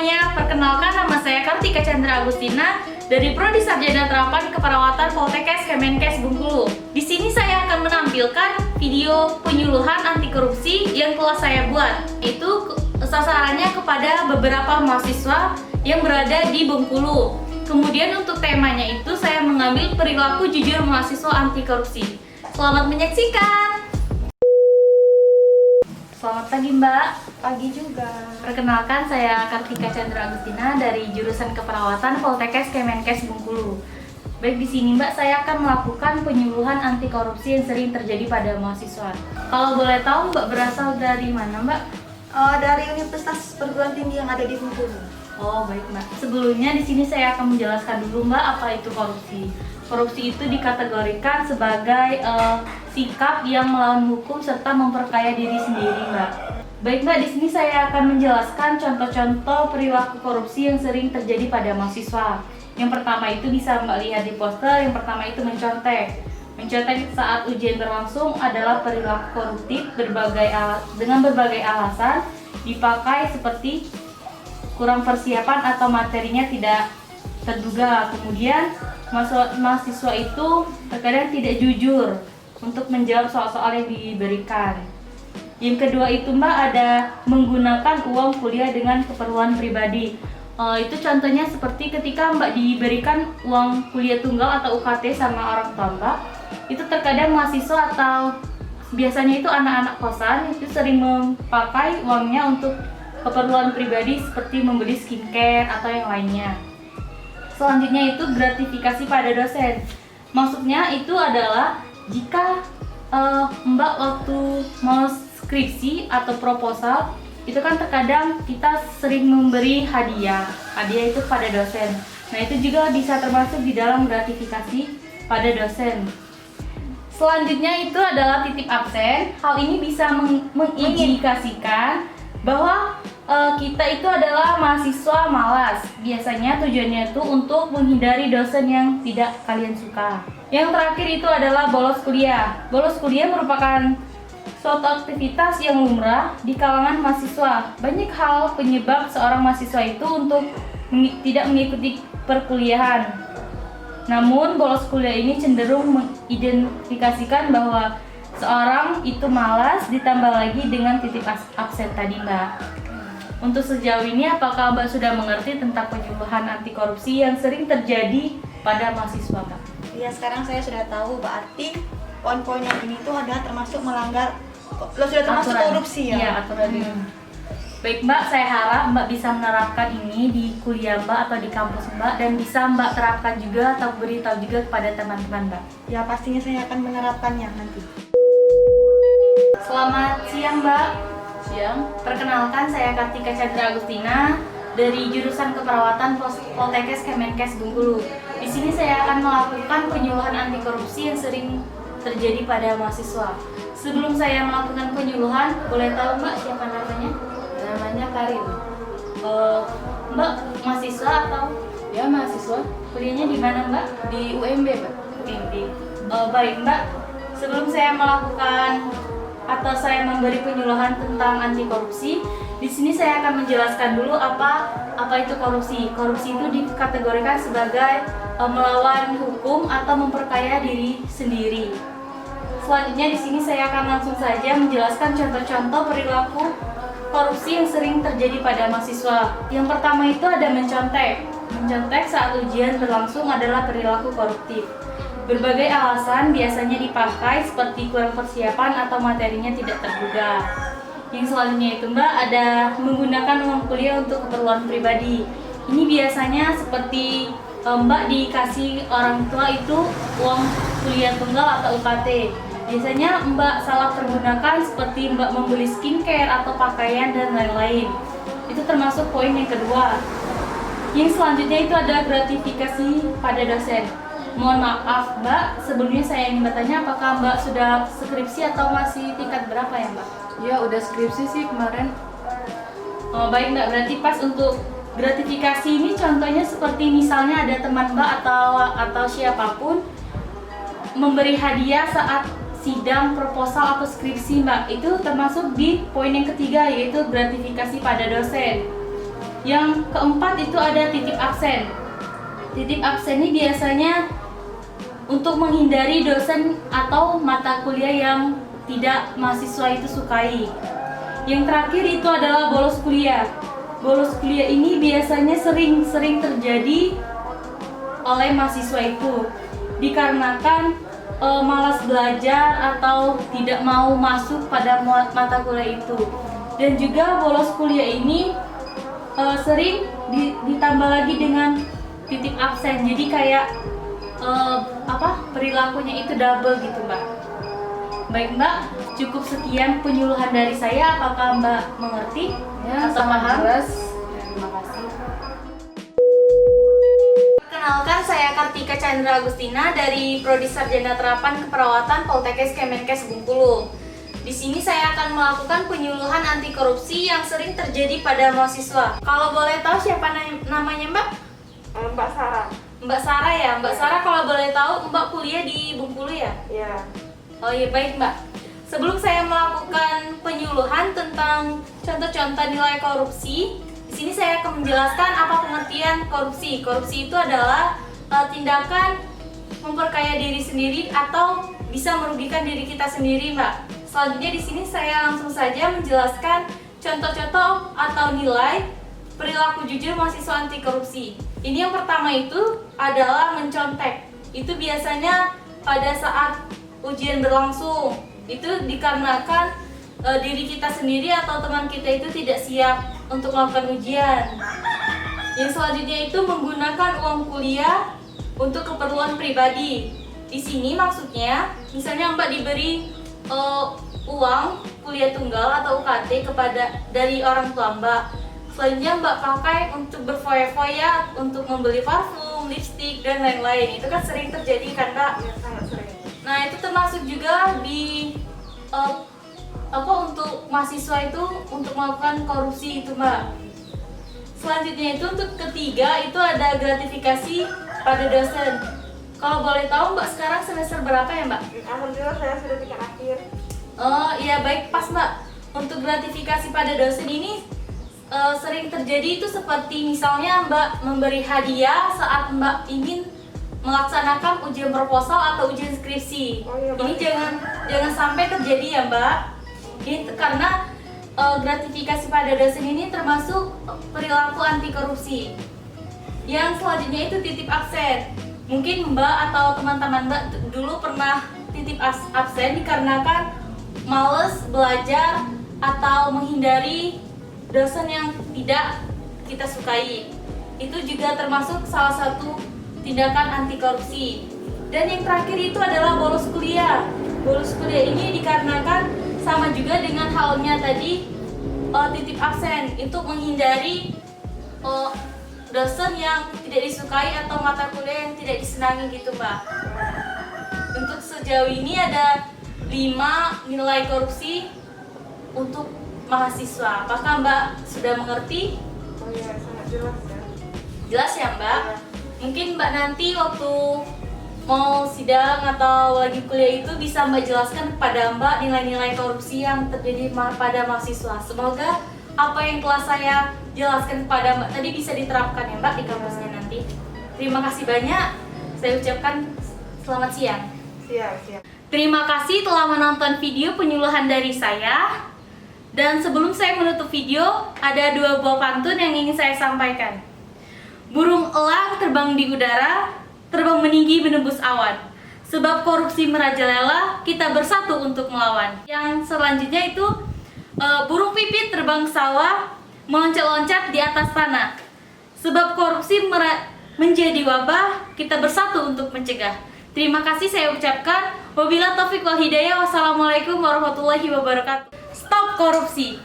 semuanya, perkenalkan nama saya Kartika Chandra Agustina dari Prodi Sarjana Terapan Keperawatan Poltekkes Kemenkes Bengkulu. Di sini saya akan menampilkan video penyuluhan anti korupsi yang telah saya buat. Itu sasarannya kepada beberapa mahasiswa yang berada di Bengkulu. Kemudian untuk temanya itu saya mengambil perilaku jujur mahasiswa anti korupsi. Selamat menyaksikan. Selamat pagi Mbak. Pagi juga. Perkenalkan saya Kartika Chandra Agustina dari jurusan Keperawatan Poltekkes Kemenkes Bengkulu. Baik, di sini Mbak saya akan melakukan penyuluhan anti korupsi yang sering terjadi pada mahasiswa. Kalau boleh tahu Mbak berasal dari mana Mbak? Dari Universitas Perguruan Tinggi yang ada di Bengkulu. Oh baik Mbak. Sebelumnya di sini saya akan menjelaskan dulu Mbak apa itu korupsi. Korupsi itu dikategorikan sebagai sikap yang melawan hukum serta memperkaya diri sendiri Mbak. Baik Mbak, di sini saya akan menjelaskan contoh-contoh perilaku korupsi yang sering terjadi pada mahasiswa. Yang pertama itu bisa Mbak lihat di poster, yang pertama itu mencontek. Mencontek saat ujian berlangsung adalah perilaku koruptif dengan berbagai alasan dipakai seperti kurang persiapan atau materinya tidak terduga. Kemudian mahasiswa itu terkadang tidak jujur untuk menjawab soal-soal yang diberikan. Yang kedua itu Mbak ada menggunakan uang kuliah dengan keperluan pribadi. Itu contohnya seperti ketika Mbak diberikan uang kuliah tunggal atau UKT sama orang tua Mbak, itu terkadang mahasiswa atau biasanya itu anak-anak kosan itu sering memakai uangnya untuk keperluan pribadi seperti membeli skincare atau yang lainnya. Selanjutnya itu gratifikasi pada dosen. Maksudnya itu adalah jika Mbak waktu mau skripsi atau proposal itu kan terkadang kita sering memberi hadiah itu pada dosen. Nah itu juga bisa termasuk di dalam gratifikasi pada dosen. Selanjutnya itu adalah titip absen. Hal ini bisa mengindikasikan bahwa kita itu adalah mahasiswa malas. Biasanya tujuannya itu untuk menghindari dosen yang tidak kalian suka. Yang terakhir itu adalah bolos kuliah. Bolos kuliah merupakan suatu aktivitas yang lumrah di kalangan mahasiswa. Banyak hal penyebab seorang mahasiswa itu untuk tidak mengikuti perkuliahan. Namun bolos kuliah ini cenderung mengidentifikasikan bahwa seorang itu malas ditambah lagi dengan titip absen tadi Mbak. Untuk sejauh ini apakah Mbak sudah mengerti tentang penyuluhan anti korupsi yang sering terjadi pada mahasiswa Mbak? Ya sekarang saya sudah tahu berarti poin-poin yang ini tuh adalah termasuk melanggar, sudah termasuk aturan. korupsi ya? Iya, aturan. Baik Mbak, saya harap Mbak bisa menerapkan ini di kuliah Mbak atau di kampus Mbak dan bisa Mbak terapkan juga atau beritahu juga kepada teman-teman Mbak. Ya pastinya saya akan menerapkannya nanti. Selamat siang Mbak. Siang. Perkenalkan saya Kartika Chandra Agustina dari jurusan Keperawatan Poltekkes Kemenkes Bengkulu. Di sini saya akan melakukan penyuluhan anti korupsi yang sering terjadi pada mahasiswa. Sebelum saya melakukan penyuluhan, boleh tahu Mbak siapa namanya? Namanya Karin. Mbak mahasiswa atau? Ya, mahasiswa Kuliahnya di mana Mbak? di UMB, Pak. UMB. Baik Mbak, sebelum saya melakukan atau saya memberi penyuluhan tentang anti korupsi, di sini saya akan menjelaskan dulu apa itu korupsi. Korupsi itu dikategorikan sebagai melawan hukum atau memperkaya diri sendiri. Selanjutnya di sini saya akan langsung saja menjelaskan contoh-contoh perilaku korupsi yang sering terjadi pada mahasiswa. Yang pertama itu ada mencontek. Mencontek saat ujian berlangsung adalah perilaku koruptif. Berbagai alasan biasanya dipakai seperti kurang persiapan atau materinya tidak terduga. Yang selanjutnya itu Mbak ada menggunakan uang kuliah untuk keperluan pribadi. Ini biasanya seperti Mbak dikasih orang tua itu uang kuliah tunggal atau UKT. Biasanya Mbak salah pergunakan seperti Mbak membeli skincare atau pakaian dan lain-lain. Itu termasuk poin yang kedua. Yang selanjutnya itu ada gratifikasi pada dosen. Mohon maaf Mbak, sebelumnya saya ingin bertanya apakah Mbak sudah skripsi atau masih tingkat berapa ya Mbak? Ya, udah skripsi sih kemarin. Baik Mbak, berarti pas untuk gratifikasi ini contohnya seperti misalnya ada teman Mbak atau siapapun memberi hadiah saat sidang proposal atau skripsi Mbak, itu termasuk di poin yang ketiga yaitu gratifikasi pada dosen. Yang keempat itu ada titip absen. Titip absen ini biasanya untuk menghindari dosen atau mata kuliah yang tidak mahasiswa itu sukai. Yang terakhir itu adalah bolos kuliah. Bolos kuliah ini biasanya sering terjadi oleh mahasiswa itu dikarenakan malas belajar atau tidak mau masuk pada mata kuliah itu. Dan juga bolos kuliah ini sering ditambah lagi dengan titip absen. Jadi kayak perilakunya itu double gitu, Mbak. Baik, Mbak, cukup sekian penyuluhan dari saya. Apakah Mbak mengerti Ya, atau sangat paham? jelas. Terima kasih. Perkenalkan, saya Kartika Chandra Agustina dari Prodi Sarjana Terapan Keperawatan Poltekkes Kemenkes Bengkulu. Di sini saya akan melakukan penyuluhan anti korupsi yang sering terjadi pada mahasiswa. Kalau boleh tahu siapa namanya, Mbak? Mbak Sarah. Mbak Sarah ya. Mbak Sarah, kalau boleh tahu Mbak kuliah di Bengkulu ya? Ya. Oh iya, baik, Mbak. Sebelum saya melakukan penyuluhan tentang contoh-contoh nilai korupsi, di sini saya akan menjelaskan apa pengertian korupsi. Korupsi itu adalah tindakan memperkaya diri sendiri atau bisa merugikan diri kita sendiri, Mbak. Selanjutnya di sini saya langsung saja menjelaskan contoh-contoh atau nilai perilaku jujur mahasiswa anti korupsi. Ini yang pertama itu adalah mencontek. Itu biasanya pada saat ujian berlangsung. Itu dikarenakan diri kita sendiri atau teman kita itu tidak siap untuk melakukan ujian. Yang selanjutnya itu menggunakan uang kuliah untuk keperluan pribadi. Di sini maksudnya, misalnya Mbak diberi uang kuliah tunggal atau UKT dari orang tua Mbak. Selanjutnya Mbak pakai untuk berfoya-foya, untuk membeli parfum, lipstik, dan lain-lain. Itu kan sering terjadi kan, Kak? Ya, sangat sering. Nah, itu termasuk juga di untuk mahasiswa itu untuk melakukan korupsi itu, Mbak. Selanjutnya itu untuk ketiga itu ada gratifikasi pada dosen. Kalau boleh tahu Mbak sekarang semester berapa ya, Mbak? Alhamdulillah saya sudah tingkat akhir. Oh iya, baik, pas, Mbak. Untuk gratifikasi pada dosen ini sering terjadi itu seperti misalnya Mbak memberi hadiah saat Mbak ingin melaksanakan ujian proposal atau ujian skripsi. Oh iya, Ini Mbak. jangan sampai terjadi ya, Mbak. Ini karena gratifikasi pada dosen ini termasuk perilaku anti korupsi. Yang selanjutnya itu titip absen. Mungkin Mbak atau teman-teman Mbak dulu pernah titip absen dikarenakan males belajar atau menghindari dosen yang tidak kita sukai. Itu juga termasuk salah satu tindakan anti korupsi. Dan yang terakhir itu adalah bolos kuliah. Bolos kuliah ini dikarenakan sama juga dengan halnya tadi titip absen, itu menghindari dosen yang tidak disukai atau mata kuliah yang tidak disenangi gitu, Mbak. Untuk sejauh ini ada 5 nilai korupsi untuk mahasiswa. Apakah Mbak sudah mengerti? Oh iya, sangat jelas ya. Jelas ya, Mbak? Mungkin Mbak nanti waktu mau sidang atau lagi kuliah itu bisa Mbak jelaskan kepada Mbak nilai-nilai korupsi yang terjadi pada mahasiswa. Semoga apa yang telah saya jelaskan kepada Mbak tadi bisa diterapkan ya, Mbak, di kampusnya nanti. Terima kasih banyak. Saya ucapkan selamat siang. Siap. Terima kasih telah menonton video penyuluhan dari saya. Dan sebelum saya menutup video, ada 2 buah pantun yang ingin saya sampaikan. Burung elang terbang di udara, terbang meninggi menembus awan. Sebab korupsi merajalela, kita bersatu untuk melawan. Yang selanjutnya itu burung pipit terbang ke sawah, meloncat-loncat di atas tanah. Sebab korupsi menjadi wabah, kita bersatu untuk mencegah. Terima kasih saya ucapkan. Wabillahi taufiq wal hidayah. Wassalamualaikum warahmatullahi wabarakatuh. Stop korupsi.